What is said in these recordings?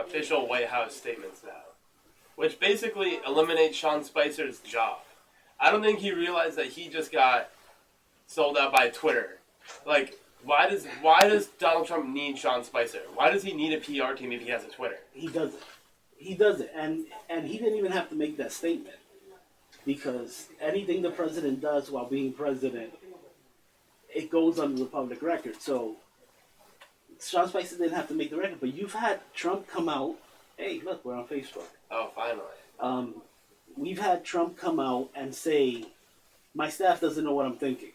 official White House statements now, which basically eliminates Sean Spicer's job. I don't think he realized that he just got sold out by Twitter. Like, why does Donald Trump need Sean Spicer? Why does he need a PR team if he has a Twitter? He doesn't. He doesn't. And he didn't even have to make that statement. Because anything the president does while being president, it goes under the public record. So Sean Spicer didn't have to make the record. But you've had Trump come out. Hey, look, we're on Facebook. Oh, finally. We've had Trump come out and say, my staff doesn't know what I'm thinking.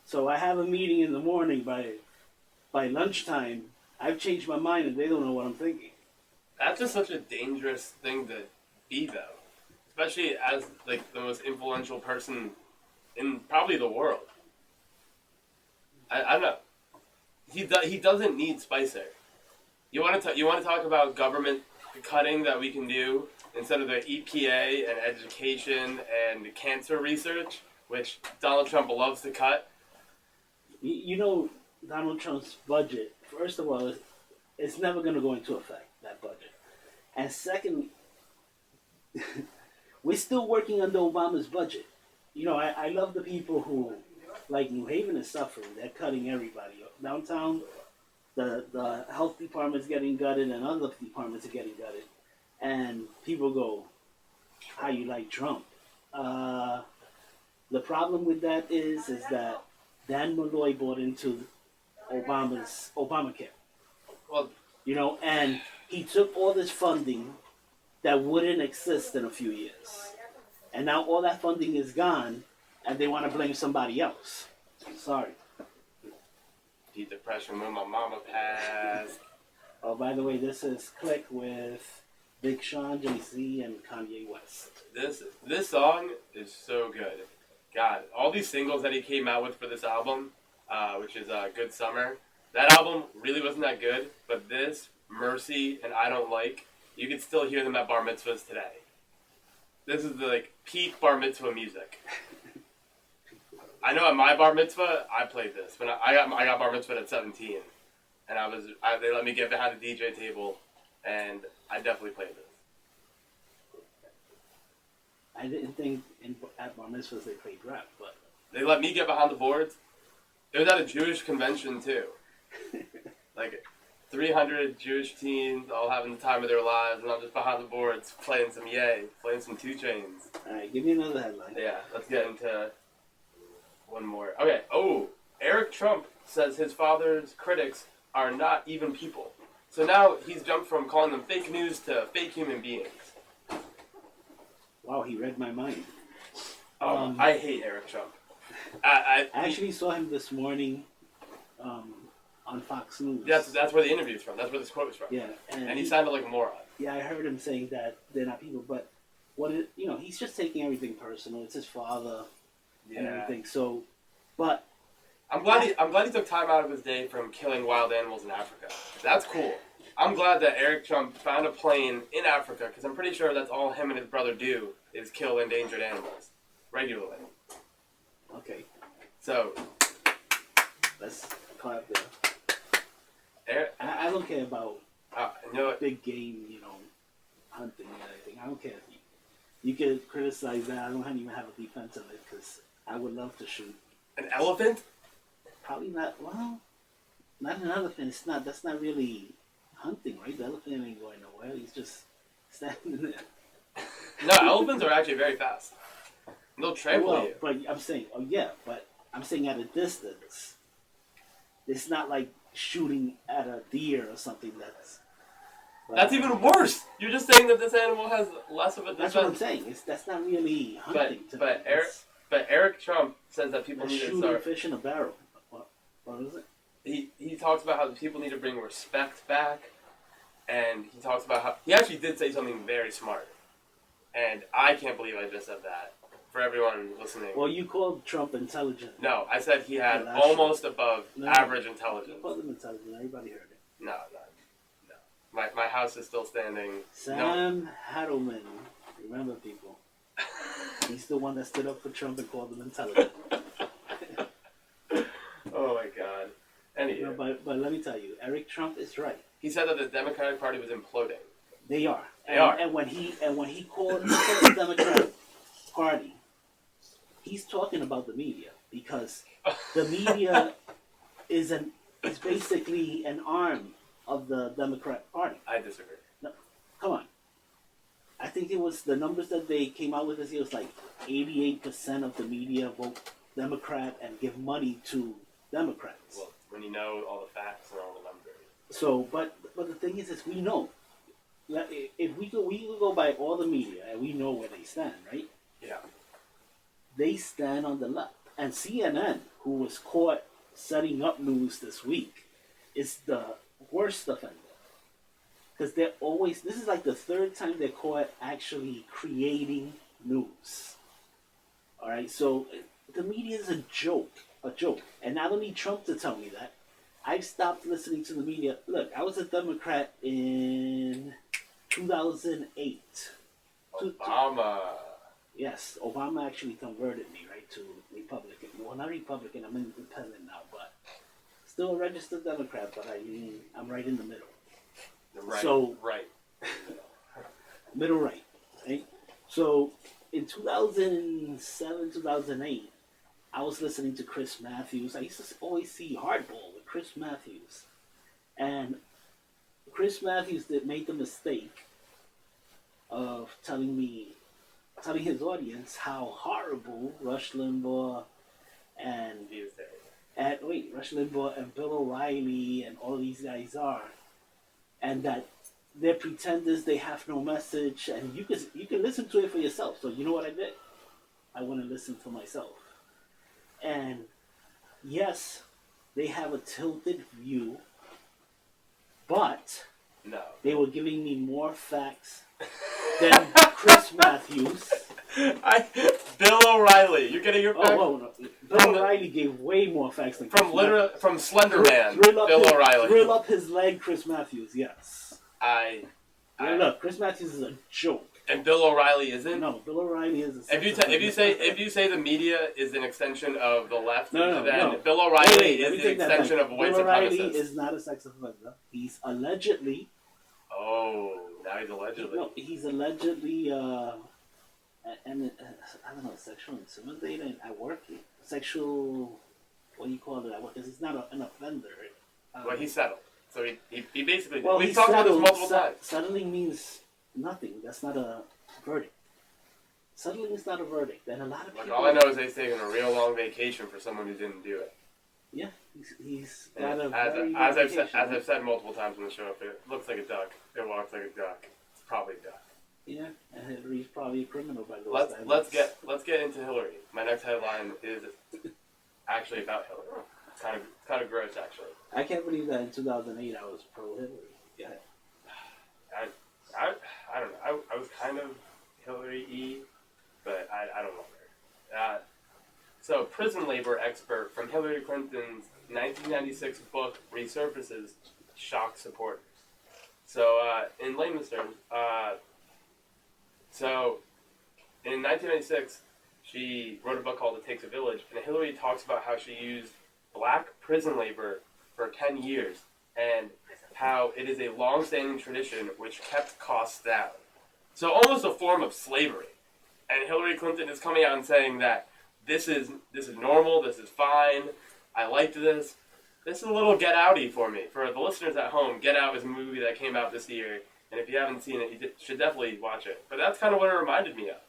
So I have a meeting in the morning. By lunchtime, I've changed my mind and they don't know what I'm thinking. That's just such a dangerous thing to be, though. Especially as, like, the most influential person in probably the world. I don't know. He doesn't need Spicer. You want to talk about government cutting that we can do instead of the EPA and education and cancer research, which Donald Trump loves to cut? You know, Donald Trump's budget, first of all, it's never going to go into effect, that budget. And second, we're still working under Obama's budget. You know, I love the people who, like New Haven is suffering. They're cutting everybody. Downtown, the health department's getting gutted and other departments are getting gutted. And people go, how you like Trump? The problem with that is that Dan Malloy bought into Obamacare. Well, you know, and he took all this funding that wouldn't exist in a few years. And now all that funding is gone, and they want to blame somebody else. Sorry. Deep depression when my mama passed. Oh, by the way, this is Click with Big Sean, Jay-Z, and Kanye West. This song is so good. God, all these singles that he came out with for this album, which is Good Summer, that album really wasn't that good, but this, Mercy, and I Don't Like, you can still hear them at bar mitzvahs today. This is the like peak bar mitzvah music. I know at my bar mitzvah, I played this. When I got bar mitzvah at 17, and they let me get behind the DJ table, and I definitely played this. I didn't think at bar mitzvahs they played rap, but they let me get behind the boards. It was at a Jewish convention too, like 300 Jewish teens all having the time of their lives, and I'm just behind the boards playing some Ye, playing some 2 Chainz. All right, give me another headline. Yeah, let's get into one more. Okay. Oh, Eric Trump says his father's critics are not even people. So now he's jumped from calling them fake news to fake human beings. Wow, he read my mind. I hate Eric Trump. I actually saw him this morning on Fox News. That's where the interview's from. That's where this quote is from. Yeah, and he sounded like a moron. Yeah, I heard him saying that they're not people, but he's just taking everything personal. It's his father and everything. So, but I'm glad he took time out of his day from killing wild animals in Africa. That's cool. I'm glad that Eric Trump found a plane in Africa because I'm pretty sure that's all him and his brother do is kill endangered animals regularly. Okay. So let's clap there. I don't care about big game, hunting and everything. I don't care. You can criticize that. I don't even have a defense of it because I would love to shoot an elephant. Probably not. Well, not an elephant. It's not. That's not really hunting, right? The elephant ain't going nowhere. He's just standing there. No, elephants are actually very fast. They'll trample you. But I'm saying, but I'm saying at a distance. It's not like shooting at a deer or something. That's even worse. You're just saying that this animal has less of a defense. That's what I'm saying. That's not really hunting. But Eric Trump says that people need to start fish in a barrel. What is it? He talks about how people need to bring respect back, and he talks about how he actually did say something very smart, and I can't believe I just said that for everyone listening. Well, you called Trump intelligent. No, I said he had almost above average intelligence. You called him intelligent. Everybody heard it. No. My house is still standing. Sam Hadelman. Remember, people. He's the one that stood up for Trump and called him intelligent. Oh my God. Anyway. But let me tell you, Eric Trump is right. he said that the Democratic Party was imploding. They are. They are. And when he called the Democratic Party, he's talking about the media because the media is basically an arm of the Democratic Party. I disagree. No, come on. I think it was the numbers that they came out with this year was like 88% of the media vote Democrat and give money to Democrats. Well, when you know all the facts and all the numbers. So, but the thing is we know that if we go by all the media and we know where they stand, right? Yeah. They stand on the left, and CNN, who was caught setting up news this week, is the worst offender. Because they're always, this is like the third time they're caught actually creating news. All right, so the media is a joke. And I don't need Trump to tell me that. I've stopped listening to the media. Look, I was a Democrat in 2008. Obama. Yes, Obama actually converted me, right, to Republican. Well, not Republican, I'm independent now, but still a registered Democrat, but I mean, I'm right in the middle. Right. So, right. Middle right, right? So, in 2007, 2008, I was listening to Chris Matthews. I used to always see Hardball with Chris Matthews. And Chris Matthews made the mistake of telling his audience how horrible Rush Limbaugh and Bill O'Reilly and all these guys are, and that they're pretenders, they have no message, and you can listen to it for yourself. So you know what I did? I went and listened for myself. And yes, they have a tilted view, but no, they were giving me more facts than Chris Matthews. Bill O'Reilly. You're getting your facts? No. Bill O'Reilly gave way more facts than Chris Matthews. From Slender Man, Bill O'Reilly. Thrill up his leg, Chris Matthews, yes. Look, Chris Matthews is a joke. And Bill O'Reilly isn't? No, Bill O'Reilly is a if you say the media is an extension of the left, no. Bill O'Reilly is an extension of white supremacists. Bill O'Reilly is not a sex offender. He's allegedly... Oh, now he's allegedly. No, he's allegedly, I don't know, sexual intimidating at work? Sexual, what do you call it at work? Because he's not an offender. Well, he settled. So he basically, well, we've talked about this multiple times. Settling means nothing. That's not a verdict. Settling is not a verdict. And a lot of people... All I know is he's taking a real long vacation for someone who didn't do it. Yeah, he's got a as I've said multiple times on the show, if it looks like a duck, it walks like a duck. It's probably a duck. Yeah, and Hillary's probably a criminal by those standards. Let's get into Hillary. My next headline is actually about Hillary. It's kind of gross, actually. I can't believe that in 2008 I was pro-Hillary. Yeah. I don't know. I was kind of Hillary-y, but I don't know her. So, prison labor expert from Hillary Clinton's 1996 book resurfaces shock supporters. So, in layman's terms, so in 1996, she wrote a book called It Takes a Village, and Hillary talks about how she used black prison labor for 10 years and how it is a long-standing tradition which kept costs down. So almost a form of slavery. And Hillary Clinton is coming out and saying that this is normal, this is fine, I liked this. This is a little Get Outy for me. For the listeners at home, Get Out is a movie that came out this year, and if you haven't seen it, you should definitely watch it. But that's kind of what it reminded me of.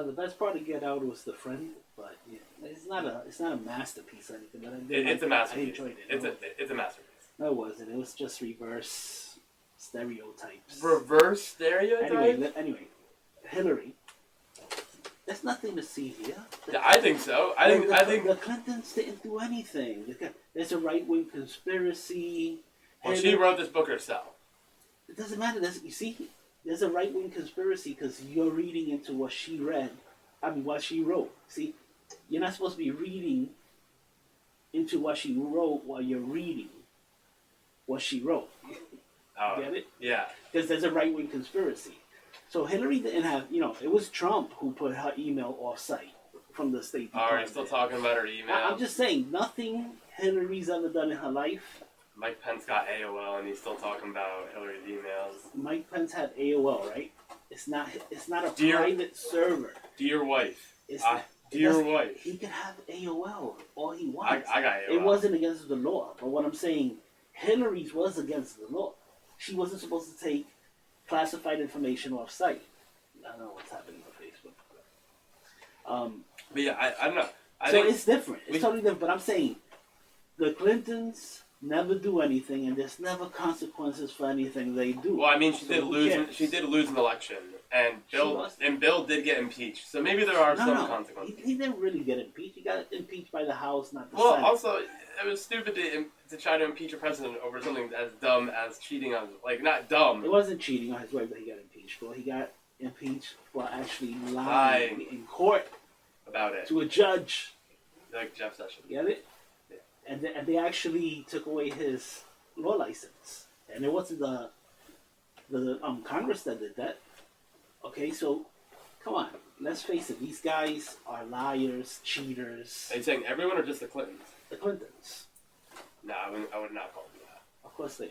The best part of Get Out was the friend, but yeah, it's not a masterpiece or anything. But it's a masterpiece. I enjoyed it. It's a masterpiece. No, it wasn't. It was just reverse stereotypes. Reverse stereotypes? Anyway, Hillary. There's nothing to see here. Yeah, I think so. I think the Clintons didn't do anything. There's a right-wing conspiracy. Well, she wrote this book herself. It doesn't matter. There's a right-wing conspiracy because you're reading into what she read. What she wrote. See, you're not supposed to be reading into what she wrote while you're reading what she wrote. Oh, get it? Yeah. Because there's a right-wing conspiracy. So Hillary didn't have, it was Trump who put her email off-site from the State Department. Are you still talking about her email? I'm just saying, nothing Hillary's ever done in her life Mike Pence got AOL and he's still talking about Hillary's emails. Mike Pence had AOL, right? It's not a Dear- private server. Dear wife. It's Dear wife. He could have AOL all he wants. I got AOL. It wasn't against the law. But what I'm saying, Hillary's was against the law. She wasn't supposed to take classified information off site. I don't know what's happening on Facebook. But yeah, I don't know. I So think it's different. It's totally different. But I'm saying the Clintons never do anything, and there's never consequences for anything they do. Well, I mean, she So did who lose. cares? She did lose an election, and Bill did get impeached. So maybe there are some consequences. He didn't really get impeached. He got impeached by the House, not the Well, Senate. also, it was stupid to try to impeach a president over something as dumb as cheating on, like, not dumb. It wasn't cheating on his wife that he got impeached for. He got impeached for actually lying in court about it. to a judge. Like Jeff Sessions. Get it? Yeah. And they actually took away his law license. And it wasn't the Congress that did that. Okay, so come on. Let's face it. These guys are liars, cheaters. Are you saying everyone or just the Clintons? The Clintons. No, I would not call them that. Of course they are.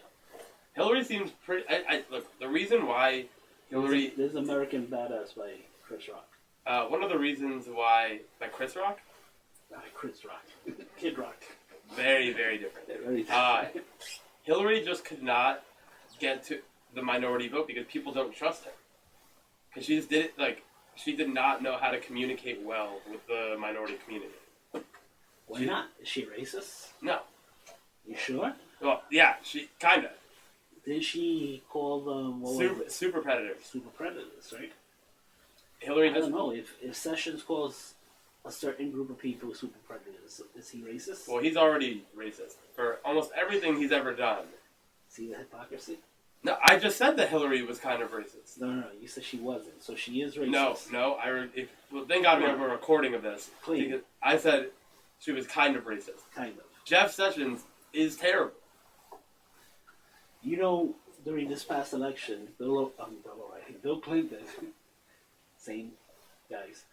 Hillary seems pretty. Look, the reason why Hillary. There's American Badass by Chris Rock. One of the reasons why by Chris Rock. Chris Rock. Kid Rock. Very, very different. Very different. Hillary just could not get to the minority vote because people don't trust her. Because she just did it she did not know how to communicate well with the minority community. Why not? Is she racist? No. You sure? Well, yeah, she kind of. Did she call them Super predators. super predators, right? Hillary I just. don't know. If Sessions calls a certain group of people super predators, is he racist? Well, he's already racist for almost everything he's ever done. See the hypocrisy? No, I just said that Hillary was kind of racist. No. You said she wasn't, so she is racist. No. Thank God we have a recording of this. Clean. Because I said she was kind of racist. Kind of. Jeff Sessions is terrible. You know, during this past election, Bill Clinton, same guys.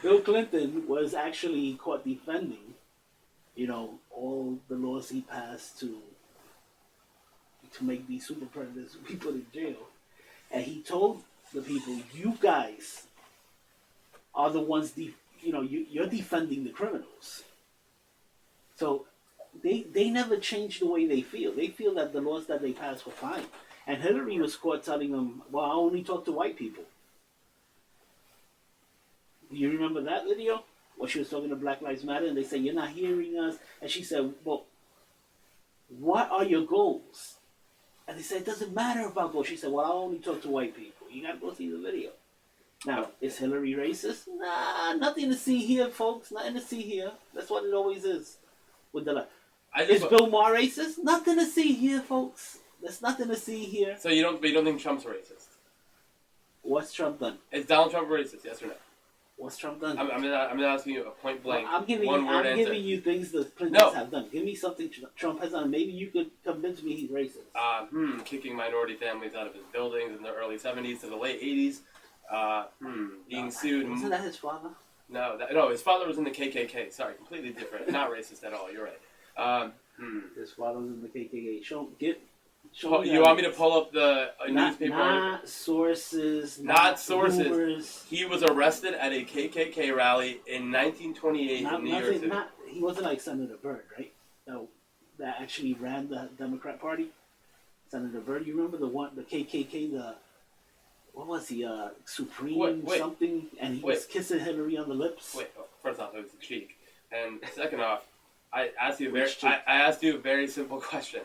Bill Clinton was actually caught defending, all the laws he passed to make these super predators be put in jail. And he told the people, you guys are the ones, you're defending the criminals. So they never changed the way they feel. They feel that the laws that they passed were fine. And Hillary was caught telling them, well, I only talk to white people. Do you remember that video? Where she was talking to Black Lives Matter and they said, you're not hearing us. And she said, well, what are your goals? And they said, it doesn't matter about goals. She said, well, I only talk to white people. You got to go see the video. Now, is Hillary racist? Nah, nothing to see here, folks. Nothing to see here. That's what it always is. With the is Bill Maher racist? Nothing to see here, folks. There's nothing to see here. So you don't think Trump's racist? What's Trump done? Is Donald Trump racist? Yes or no? What's Trump done? I'm gonna ask you a point blank. I'm giving you things the Clintons have done. Give me something Trump has done. Maybe you could convince me he's racist. Kicking minority families out of his buildings in the early 70s to the late 80s. Being sued. Wasn't that his father? No, his father was in the KKK. Sorry, completely different. Not racist at all. You're right. His father was in the KKK. Show you want me to pull up the newspaper article? Not sources. Not sources. Rumors. He was arrested at a KKK rally in 1928 in New York City. He wasn't like Senator Byrd, right? No, that actually ran the Democrat Party. Senator Byrd, you remember the KKK? What was he? Supreme something, and he was kissing Hillary on the lips. First off, it was a cheek, and second off, I asked you a very simple question.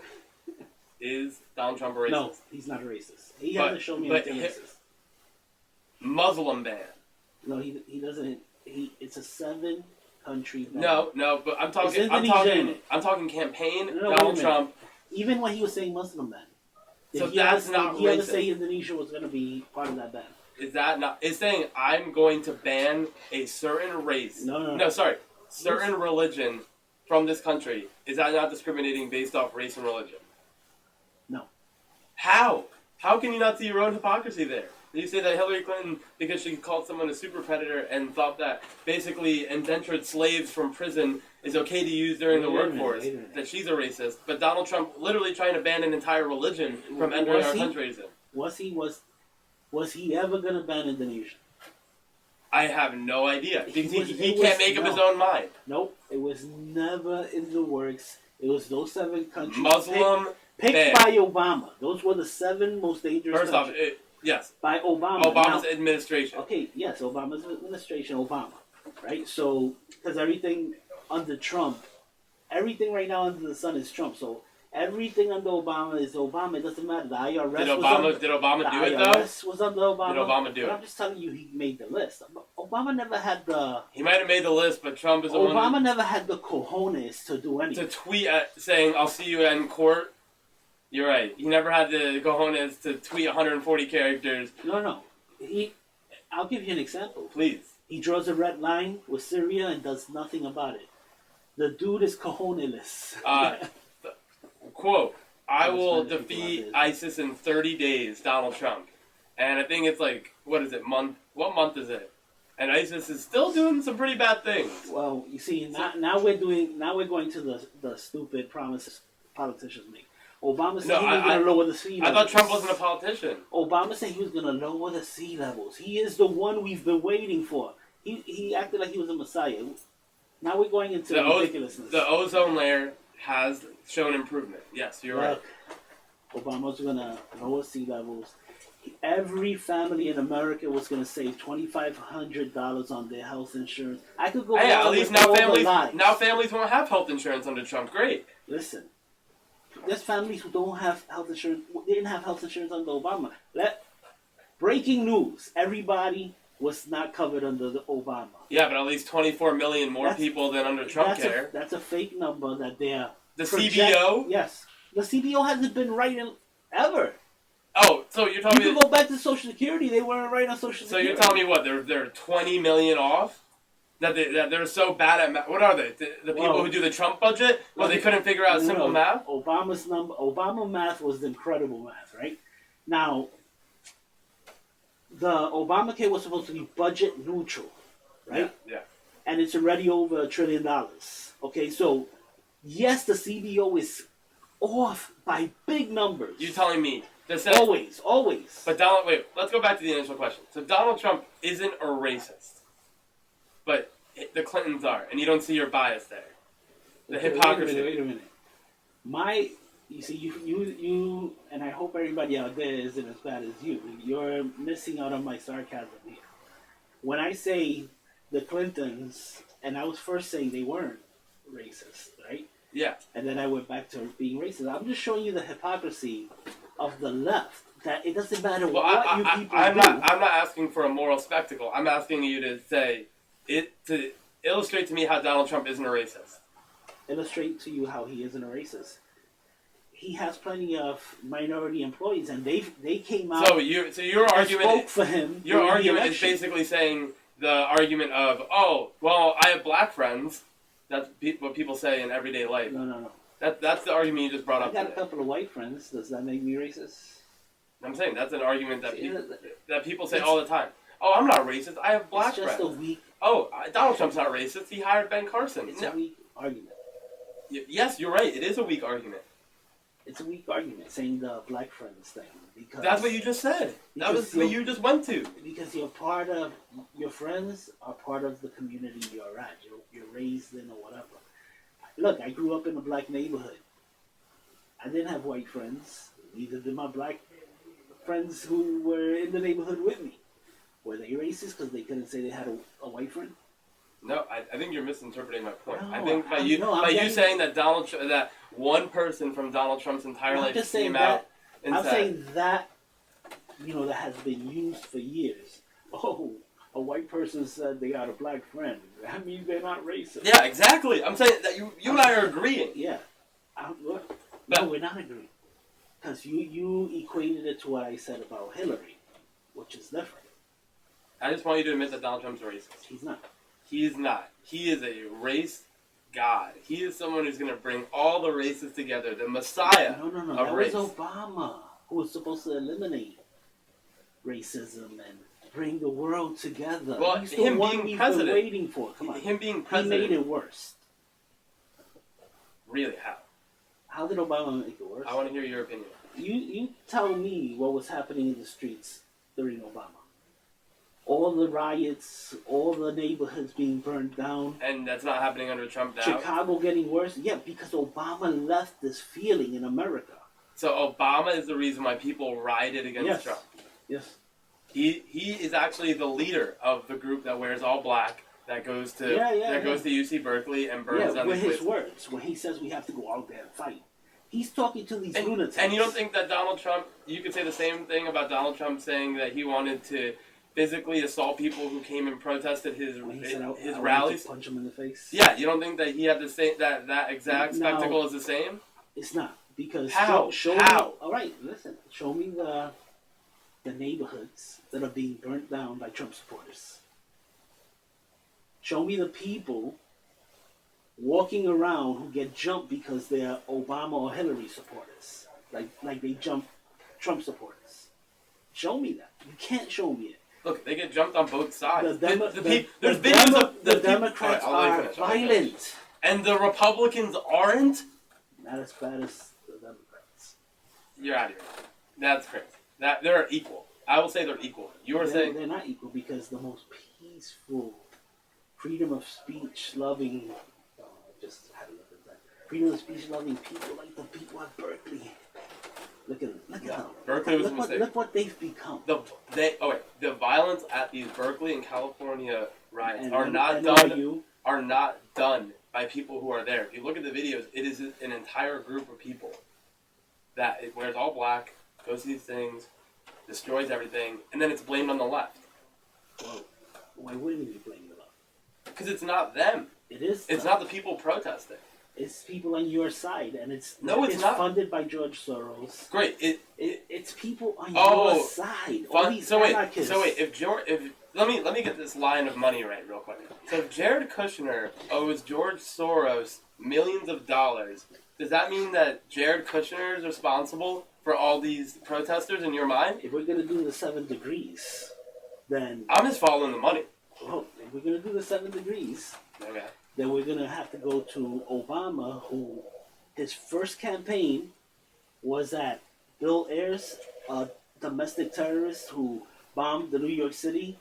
Is Donald Trump a racist? No, he's not a racist. He hasn't shown me anything racist. Muslim ban. No, he doesn't. It's a 7-country ban. No, but I'm talking campaign. No, Donald Trump. Even when he was saying Muslim ban, so that's not racist. Did he ever say Indonesia was going to be part of that ban? Is that not? It's saying I'm going to ban a certain race. No, sorry, certain religion from this country. Is that not discriminating based off race and religion? No. How? How can you not see your own hypocrisy there? You say that Hillary Clinton, because she called someone a super predator and thought that basically indentured slaves from prison is okay to use during the Wait a minute, workforce, wait a minute. that she's a racist, but Donald Trump literally trying to ban an entire religion from entering our country. Was he ever gonna ban Indonesia? I have no idea. Because he can't make up his own mind. Nope, it was never in the works. It was those 7 countries Muslim picked by Obama. Those were the 7 most dangerous First countries. off, yes. By Obama. Obama's now, administration. Okay, yes, Obama's administration, Obama. Right? So, because everything under Trump, everything right now under the sun is Trump. So, everything under Obama is Obama. It doesn't matter. The IRS Did Obama do it, though? The IRS was under Obama. Did Obama do but it? I'm just telling you, he made the list. Obama never had the... He might have made the list, but Trump is the one... Obama never had the cojones to do anything. To tweet saying, I'll see you in court. You're right. He never had the cojones to tweet 140 characters. No. I'll give you an example. Please. He draws a red line with Syria and does nothing about it. The dude is cojoneless. Quote, I will defeat ISIS in 30 days, Donald Trump. And I think it's like, what is it, what month is it? And ISIS is still doing some pretty bad things. Well, you see, now we're going to the stupid promises politicians make. Obama said he was going to lower the sea levels. I thought Trump wasn't a politician. Obama said he was going to lower the sea levels. He is the one we've been waiting for. He acted like he was a messiah. Now we're going into ridiculousness. The ozone layer has shown improvement. Yes, you're right. Obama's going to lower sea levels. Every family in America was going to save $2,500 on their health insurance. I could go. Hey, at least now families won't have health insurance under Trump. Great. Listen, there's families who don't have health insurance. They didn't have health insurance under Obama. Breaking news: everybody was not covered under the Obama. Yeah, but at least 24 million more people than under Trump care. That's a fake number that they're... The CBO? Yes. The CBO hasn't been right ever. Oh, so you're telling me... You can go back to Social Security. They weren't right on Social Security. So you're telling me what? They're 20 million off? That they're so bad at math? What are they? The people who do the Trump budget? Well, they couldn't figure out simple math? Obama math was incredible math, right? Now... The Obamacare was supposed to be budget neutral, right? Yeah. And it's already over $1 trillion. Okay, so yes, the CBO is off by big numbers. You're telling me always. But wait, let's go back to the initial question. So Donald Trump isn't a racist, but the Clintons are, and you don't see your bias there. The hypocrisy. Wait a minute. You see, you, and I hope everybody out there isn't as bad as you. You're missing out on my sarcasm here. When I say the Clintons, and I was first saying they weren't racist, right? Yeah. And then I went back to being racist. I'm just showing you the hypocrisy of the left. That it doesn't matter you people do. I'm not asking for a moral spectacle. I'm asking you to to illustrate to me how Donald Trump isn't a racist. Illustrate to you how he isn't a racist. He has plenty of minority employees, and they came out. So your argument spoke for him. Your argument is basically saying the argument of, oh, well, I have black friends. That's what people say in everyday life. No. That's the argument you just brought up. I got a couple of white friends. Does that make me racist? I'm saying that's an argument that people say all the time. Oh, I'm not racist. I have black friends. It's just a weak. Oh, Donald Trump's not racist. He hired Ben Carson. It's a weak argument. Yes, you're right. It is a weak argument. It's a weak argument saying the black friends thing because that's what you just said. That was what you just went to. Because your friends are part of the community you're at. You're raised in or whatever. Look, I grew up in a black neighborhood. I didn't have white friends. Neither did my black friends who were in the neighborhood with me. Were they racist because they couldn't say they had a white friend? No, I think you're misinterpreting my point. No, I think by you saying that that one person from Donald Trump's entire life came out and I'm said, saying that that has been used for years. Oh, a white person said they got a black friend. That means they're not racist. Yeah, exactly. I'm saying that you and I are agreeing. Yeah. No, we're not agreeing. Because you equated it to what I said about Hillary, which is different. I just want you to admit that Donald Trump's racist. He's not. He is not. He is a race god. He is someone who's going to bring all the races together. The Messiah. No. That was Obama, who was supposed to eliminate racism and bring the world together. Well, he's the one we've been waiting for. Come on. Him being president. He made it worse. Really, how? How did Obama make it worse? I want to hear your opinion. You tell me what was happening in the streets during Obama. All the riots, all the neighborhoods being burned down. And that's not happening under Trump now? Chicago getting worse? Yeah, because Obama left this feeling in America. So Obama is the reason why people rioted against Trump? Yes. He is actually the leader of the group that wears all black, that goes to goes to UC Berkeley and burns down with these his places. words, when he says we have to go out there and fight. He's talking to these lunatics. And you don't think that Donald Trump, you could say the same thing about Donald Trump saying that he wanted to physically assault people who came and protested his rallies? To punch him in the face? Yeah, you don't think that he had the same, that exact spectacle is the same? It's not. Because how? Show me, all right, listen. Show me the neighborhoods that are being burnt down by Trump supporters. Show me the people walking around who get jumped because they're Obama or Hillary supporters, like they jump Trump supporters. Show me that. You can't show me it. Look, they get jumped on both sides. The Democrats are violent, and the Republicans aren't. Not as bad as the Democrats. You're out of here. That's crazy. That they're equal. I will say they're equal. You are saying they're not equal because the most peaceful, freedom of speech loving. Just had to look at that. Freedom of speech loving people like the people at Berkeley. Look at them. Berkeley was a mistake. Look what they've become. The violence at these Berkeley and California riots are not done by people who are there. If you look at the videos, it is an entire group of people that it wears all black, goes to these things, destroys everything, and then it's blamed on the left. Well, why wouldn't you blame the left? Because it's not them. It is. It's not the people protesting. It's people on your side, and it's not funded by George Soros. Great. It's people on your side. All these anarchists. So wait, let me get this line of money right real quick. So if Jared Kushner owes George Soros millions of dollars, does that mean that Jared Kushner is responsible for all these protesters in your mind? If we're gonna do the 7 degrees, then I'm just following the money. Well, if we're gonna do the 7 degrees, okay, then we're gonna have to go to Obama, who his first campaign was at Bill Ayers, a domestic terrorist who bombed the New York City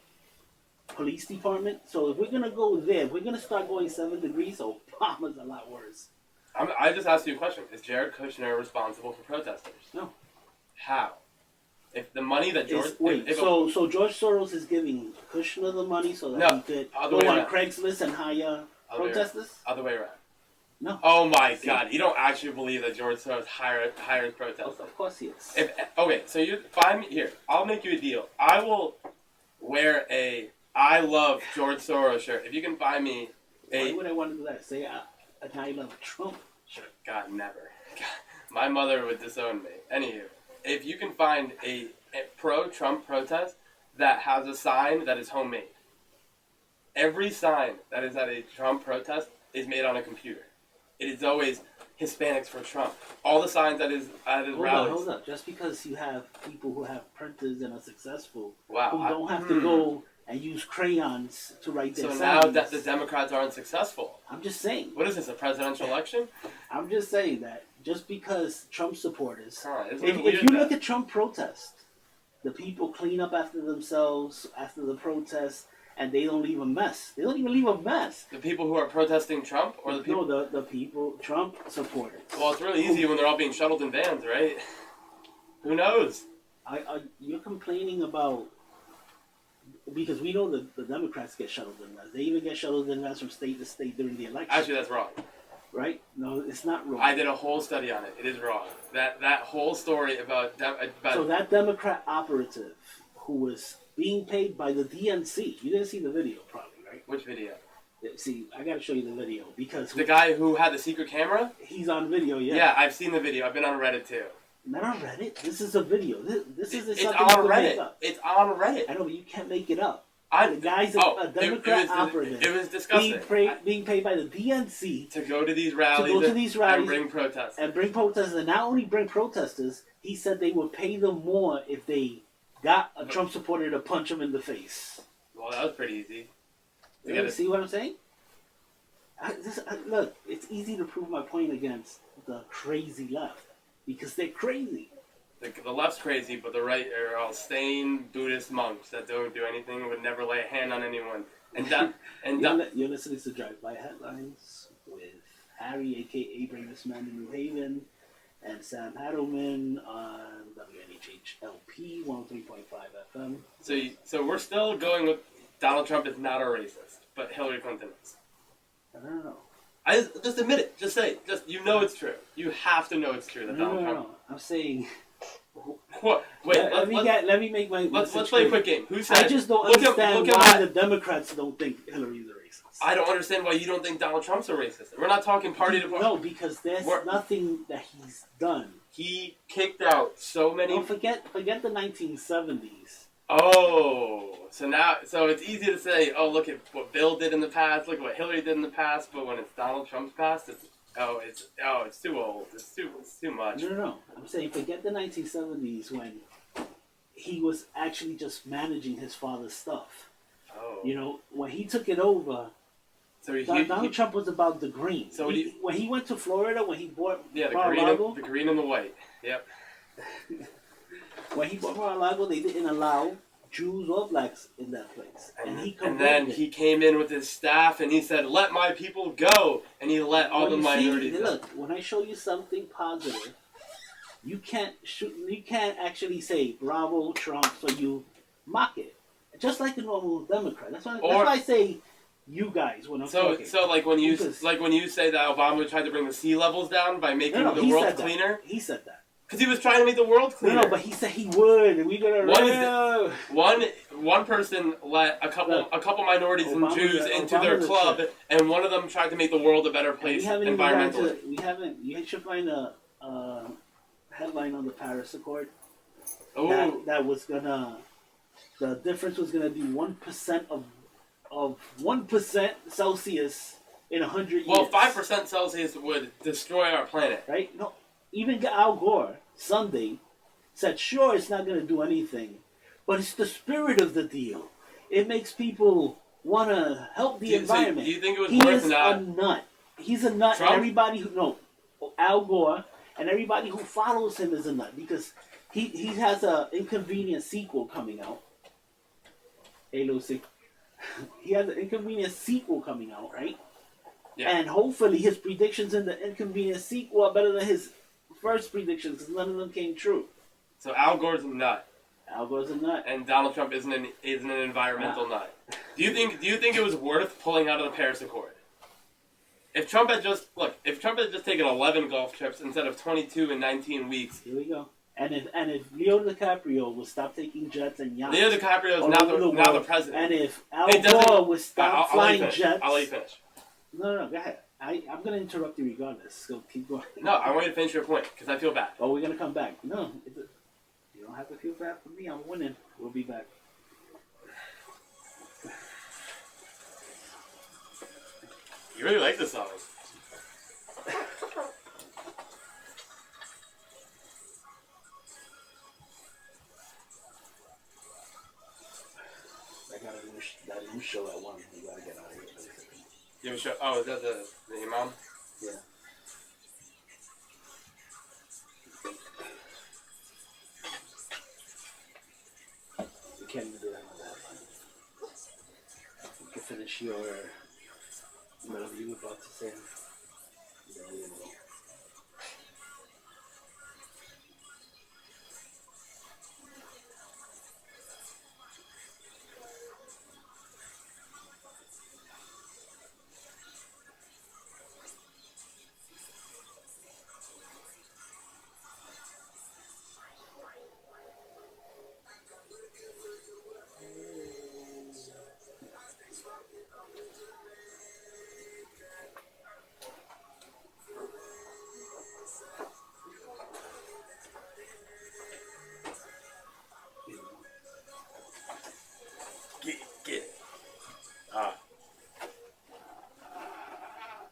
police department. So if we're gonna go there, if we're gonna start going 7 degrees, Obama's a lot worse. I just asked you a question. Is Jared Kushner responsible for protesters? No. How? If the money that George... So George Soros is giving Kushner the money so that he could go on Craigslist and hire protesters? Other way around. No. Oh my God! You don't actually believe that George Soros hires protesters? Of course he is. Okay, so you find me here. I'll make you a deal. I will wear a "I love George Soros" shirt if you can find me a. Why would I want to do that? Say I love Trump shirt. God, never. God, my mother would disown me. Anywho, if you can find a pro-Trump protest that has a sign that is homemade. Every sign that is at a Trump protest is made on a computer. It is always Hispanics for Trump. All the signs at his rallies. Hold up. Just because you have people who have printers and are successful, who wow, don't have to go and use crayons to write their signs. So now that the Democrats aren't successful. I'm just saying. What is this, a presidential election? I'm just saying that just because Trump supporters... if you look at Trump protests, the people clean up after themselves after the protest, and they don't leave a mess. They don't even leave a mess. The people who are protesting Trump, or the people? No, the people Trump supporters. Well, it's really easy when they're all being shuttled in vans, right? Who knows? You're complaining about because we know the Democrats get shuttled in vans. They even get shuttled in vans from state to state during the election. Actually, that's wrong. Right? No, it's not wrong. I did a whole study on it. It is wrong. That whole story about so that Democrat operative who was being paid by the DNC. You didn't see the video, probably, right? Which video? See, I got to show you the video because the guy who had the secret camera. He's on video. Yeah. Yeah, I've seen the video. I've been on Reddit too. Not on Reddit. This is a video. This isn't it's something on you can Reddit. make up. It's on Reddit. I know, but you can't make it up. The guy's a Democrat operative. It was disgusting. Being paid by the DNC to go to these rallies. And bring protesters. And not only bring protesters, he said they would pay them more if they got a Trump supporter to punch him in the face. Well, that was pretty easy. You see what I'm saying? Look, it's easy to prove my point against the crazy left because they're crazy. The left's crazy, but the right are all stained Buddhist monks that don't do anything, would never lay a hand on anyone. You're listening to Drive-By Headlines with Harry, a.k.a. Bravest Man in New Haven, and Sam Hadelman on WNHH LP 103.5 FM. So we're still going with Donald Trump is not a racist, but Hillary Clinton is. I don't know. I just admit it. Just say it. It's true. You have to know it's true that Donald Trump. No. I'm saying. What? Wait. Let me make my. Let's play a quick game. Who said? I just don't understand why the Democrats don't think Hillary's a racist. I don't understand why you don't think Donald Trump's a racist. We're not talking party to party. No, because there's nothing that he's done. He kicked out so many. Don't forget the 1970s. Oh, so it's easy to say, oh, look at what Bill did in the past, look at what Hillary did in the past, but when it's Donald Trump's past, it's too old, it's too much. No. I'm saying forget the 1970s when he was actually just managing his father's stuff. Oh. You know, when he took it over, so Donald Trump was about the green. So when he went to Florida, when he bought Mar-a-Lago, the green and the white. Yep. When he bought Mar-a-Lago, they didn't allow Jews or blacks in that place. And then he came in with his staff and he said, let my people go. And he let all the minorities go. Look, when I show you something positive, you can't actually say, bravo, Trump, so you mock it. Just like a normal Democrat. That's why I say you guys when I'm talking. So like when you say that Obama tried to bring the sea levels down by making the world cleaner? He said that. Because he was trying to make the world cleaner. No, but he said he would, and we gonna one person let a couple minorities and Jews into their club, and one of them tried to make the world a better place environmentally. You should find a headline on the Paris Accord. That was gonna. The difference was gonna be 1% of 1% Celsius in 100 years. Well, 5% Celsius would destroy our planet. Right? No. Even Al Gore, Sunday, said, sure, it's not going to do anything, but it's the spirit of the deal. It makes people want to help the environment. Do you think it was worth not? He is a nut. He's a nut. Trump? And everybody Al Gore, and everybody who follows him is a nut, because he has an Inconvenient sequel coming out. Hey, Lucy. He has an Inconvenient sequel coming out, right? Yeah. And hopefully his predictions in the Inconvenient sequel are better than his first predictions, because none of them came true. So Al Gore's a nut. Al Gore's a nut. And Donald Trump isn't an environmental nut. Do you think it was worth pulling out of the Paris Accord? If Trump had just taken 11 golf trips instead of 22 in 19 weeks. Here we go. And if Leo DiCaprio would stop taking jets and yachts. Leo DiCaprio is now the president. And if Al Gore would stop flying jets. I'll let you finish. No, go ahead. I'm going to interrupt you regardless, so keep going. No, I want you to finish your point, because I feel bad. Oh, we're going to come back. No, you don't have to feel bad for me. I'm winning. We'll be back. You really like this song. I got that new show at 1. We got to get out of here. You have a show? Oh, is that the imam? Yeah. You can't even do that on that. You can finish your whatever you were about to say. There you go.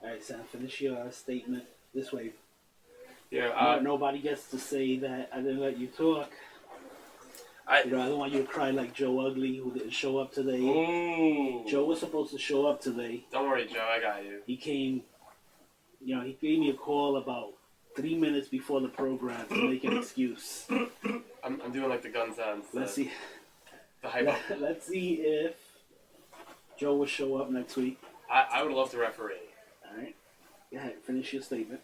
Alright, Sam, finish your statement this way. Yeah. Nobody gets to say that I didn't let you talk. I don't want you to cry like Joe Ugly, who didn't show up today. Ooh. Joe was supposed to show up today. Don't worry, Joe. I got you. He came. He gave me a call about 3 minutes before the program to make an excuse. I'm doing like the gun sounds. Let's see. The hype up. Let's see if Joe will show up next week. I would love to referee. All right. Go ahead. Finish your statement.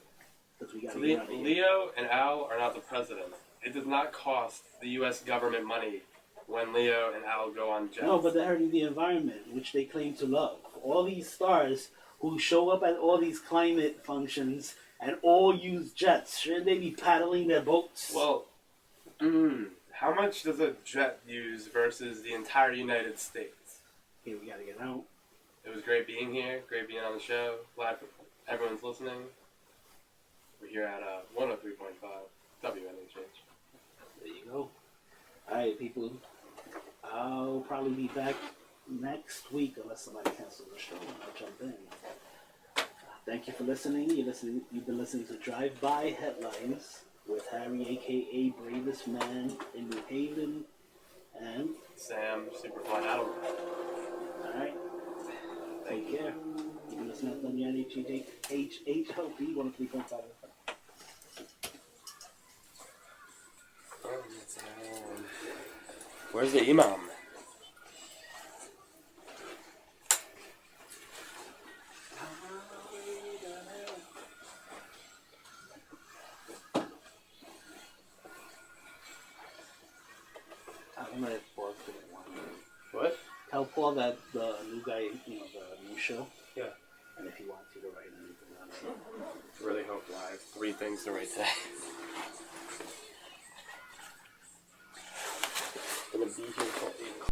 Because we got to Le- get out of here. Leo and Al are not the president. It does not cost the U.S. government money when Leo and Al go on jets. No, but they're hurting the environment, which they claim to love. All these stars who show up at all these climate functions and all use jets, shouldn't they be paddling their boats? Well, how much does a jet use versus the entire United States? Okay, we got to get out. It was great being here. Great being on the show. Glad everyone's listening. We're here at 103.5 WNHH. There you go. All right, people. I'll probably be back next week unless somebody cancels the show and I'll jump in. Thank you for listening. You've been listening to Drive By Headlines with Harry, a.k.a. Bravest Man in New Haven, and Sam, Superfly Adam. All right. Take care. You've been listening to WNHHLP 103.5. Where's the imam? I'm gonna pause for one. What? Tell Paul that the new guy, the new show. Yeah. And if he wants you to write anything on it. Really hope I have 3 things to write today. I'm gonna be here for 8 o'clock.